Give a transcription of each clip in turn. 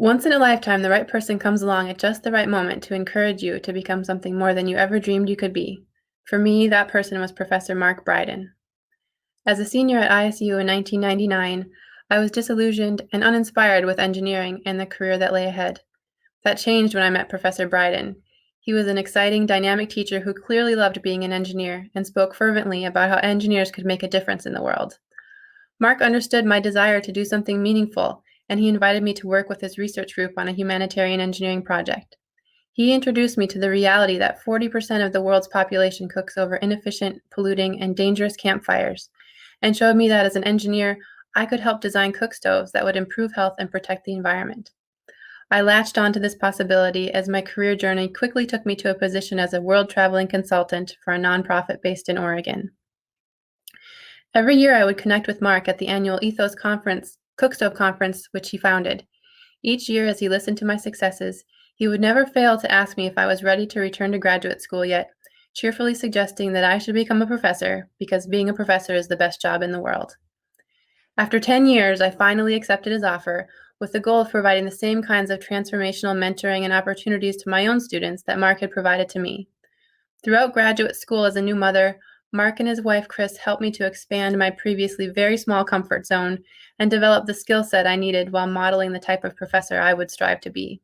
Once in a lifetime, the right person comes along at just the right moment to encourage you to become something more than you ever dreamed you could be. For me, that person was Professor Mark Bryden. As a senior at ISU in 1999, I was disillusioned and uninspired with engineering and the career that lay ahead. That changed when I met Professor Bryden. He was an exciting, dynamic teacher who clearly loved being an engineer and spoke fervently about how engineers could make a difference in the world. Mark understood my desire to do something meaningful, and he invited me to work with his research group on a humanitarian engineering project. He introduced me to the reality that 40% of the world's population cooks over inefficient, polluting, and dangerous campfires, and showed me that as an engineer, I could help design cook stoves that would improve health and protect the environment. I latched onto this possibility as my career journey quickly took me to a position as a world traveling consultant for a nonprofit based in Oregon. Every year I would connect with Mark at the annual Ethos Conference, Cookstove Conference, which he founded. Each year, as he listened to my successes, he would never fail to ask me if I was ready to return to graduate school yet, cheerfully suggesting that I should become a professor because being a professor is the best job in the world. After 10 years, I finally accepted his offer with the goal of providing the same kinds of transformational mentoring and opportunities to my own students that Mark had provided to me. Throughout graduate school as a new mother, Mark and his wife, Chris, helped me to expand my previously very small comfort zone and develop the skill set I needed while modeling the type of professor I would strive to be.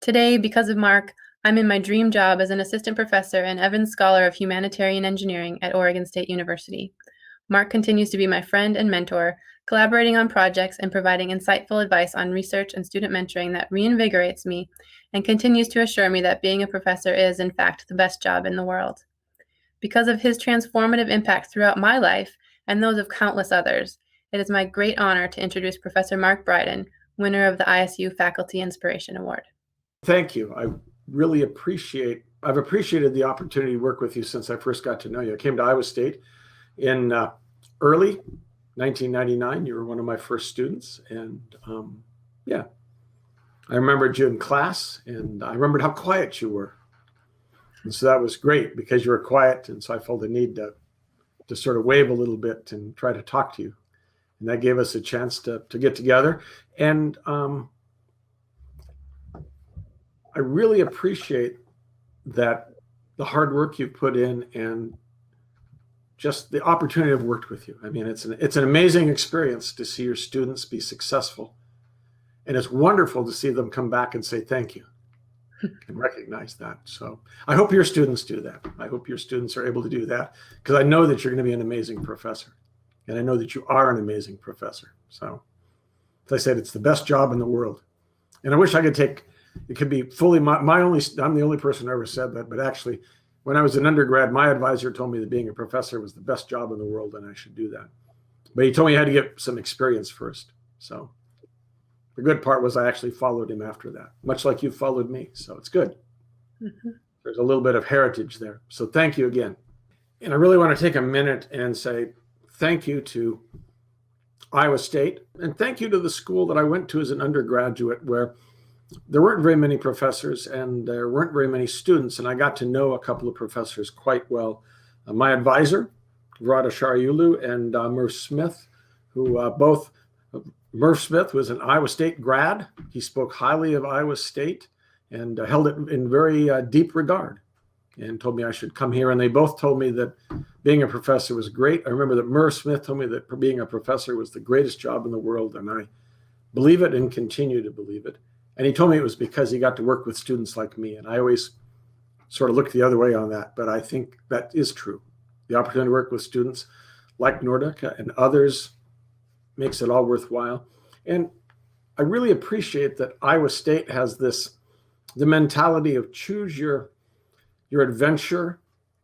Today, because of Mark, I'm in my dream job as an assistant professor and Evans Scholar of Humanitarian Engineering at Oregon State University. Mark continues to be my friend and mentor, collaborating on projects and providing insightful advice on research and student mentoring that reinvigorates me and continues to assure me that being a professor is, in fact, the best job in the world. Because of his transformative impact throughout my life and those of countless others, it is my great honor to introduce Professor Mark Bryden, winner of the ISU Faculty Inspiration Award. Thank you. I've appreciated the opportunity to work with you since I first got to know you. I came to Iowa State in early 1999. You were one of my first students. And I remembered you in class, and I remembered how quiet you were. And so that was great because you were quiet. And so I felt the need to sort of wave a little bit and try to talk to you. And that gave us a chance to get together. And I really appreciate that the hard work you put in and just the opportunity to have worked with you. I mean, it's an amazing experience to see your students be successful. And it's wonderful to see them come back and say thank you and recognize that. So I hope your students do that. I hope your students are able to do that because I know that you're going to be an amazing professor. And I know that you are an amazing professor. So as I said, it's the best job in the world. And I wish I could it could be fully I'm the only person who ever said that, but actually when I was an undergrad, my advisor told me that being a professor was the best job in the world and I should do that. But he told me I had to get some experience first. So the good part was I actually followed him after that, much like you followed me. So it's good. Mm-hmm. There's a little bit of heritage there. So thank you again. And I really want to take a minute and say thank you to Iowa State and thank you to the school that I went to as an undergraduate where there weren't very many professors and there weren't very many students. And I got to know a couple of professors quite well. My advisor, Vrada Shariulu, and Murph Smith, who Murph Smith was an Iowa State grad. He spoke highly of Iowa State and held it in very deep regard and told me I should come here. And they both told me that being a professor was great. I remember that Murph Smith told me that being a professor was the greatest job in the world. And I believe it and continue to believe it. And he told me it was because he got to work with students like me. And I always sort of looked the other way on that. But I think that is true. The opportunity to work with students like Nordica and others makes it all worthwhile. And I really appreciate that Iowa State has the mentality of choose your adventure,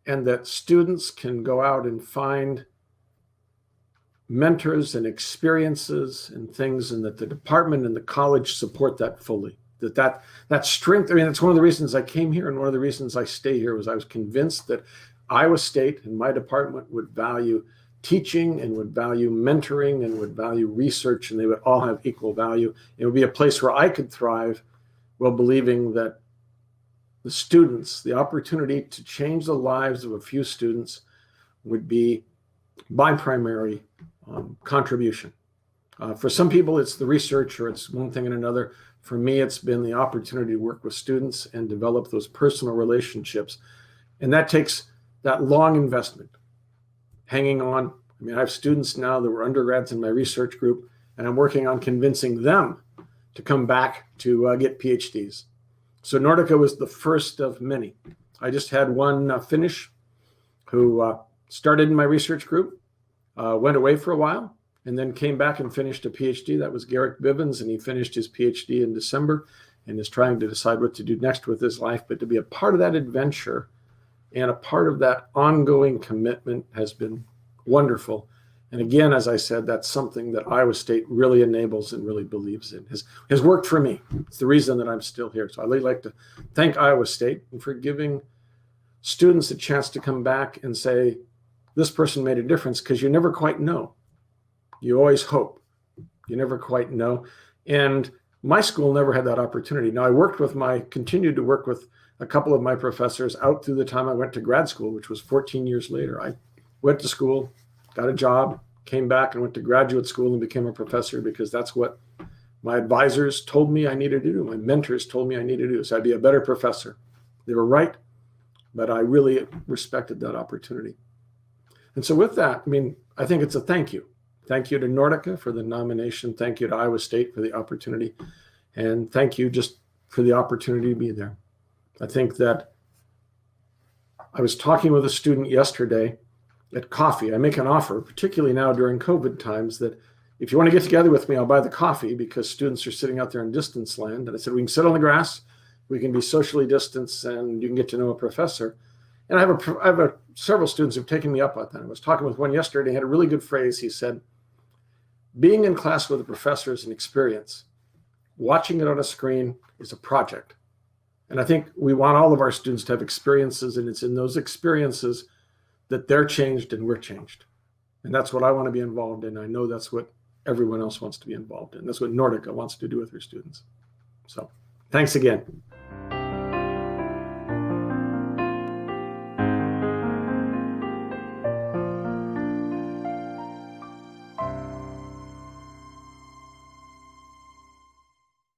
and that students can go out and find mentors and experiences and things, and that the department and the college support that fully. That strength, I mean, that's one of the reasons I came here, and one of the reasons I stay here was I was convinced that Iowa State and my department would value teaching and would value mentoring and would value research, and they would all have equal value. It would be a place where I could thrive while believing that the students, the opportunity to change the lives of a few students would be my primary contribution. For some people, it's the research or it's one thing and another. For me, it's been the opportunity to work with students and develop those personal relationships. And that takes that long investment, hanging on. I mean, I have students now that were undergrads in my research group, and I'm working on convincing them to come back to get PhDs. So Nordica was the first of many. I just had one finish who started in my research group, went away for a while, and then came back and finished a PhD. That was Garrick Bivens, and he finished his PhD in December and is trying to decide what to do next with his life. But to be a part of that adventure and a part of that ongoing commitment has been wonderful. And again, as I said, that's something that Iowa State really enables and really believes in. Has worked for me. It's the reason that I'm still here. So I'd really like to thank Iowa State for giving students a chance to come back and say, this person made a difference, because you never quite know. You always hope. You never quite know. And my school never had that opportunity. Now, continued to work with a couple of my professors out through the time I went to grad school, which was 14 years later. I went to school, got a job, came back and went to graduate school and became a professor, because that's what my advisors told me I needed to do. My mentors told me I needed to do. So I'd be a better professor. They were right, but I really respected that opportunity. And so with that, I mean, I think it's a thank you. Thank you to Nordica for the nomination. Thank you to Iowa State for the opportunity. And thank you just for the opportunity to be there. I think that I was talking with a student yesterday at coffee. I make an offer, particularly now during COVID times, that if you want to get together with me, I'll buy the coffee, because students are sitting out there in distance land. And I said, we can sit on the grass, we can be socially distanced, and you can get to know a professor. And I have several students who've taken me up on that. I was talking with one yesterday, he had a really good phrase. He said, being in class with a professor is an experience. Watching it on a screen is a project. And I think we want all of our students to have experiences, and it's in those experiences that they're changed and we're changed. And that's what I want to be involved in. I know that's what everyone else wants to be involved in. That's what Nordica wants to do with her students. So thanks again.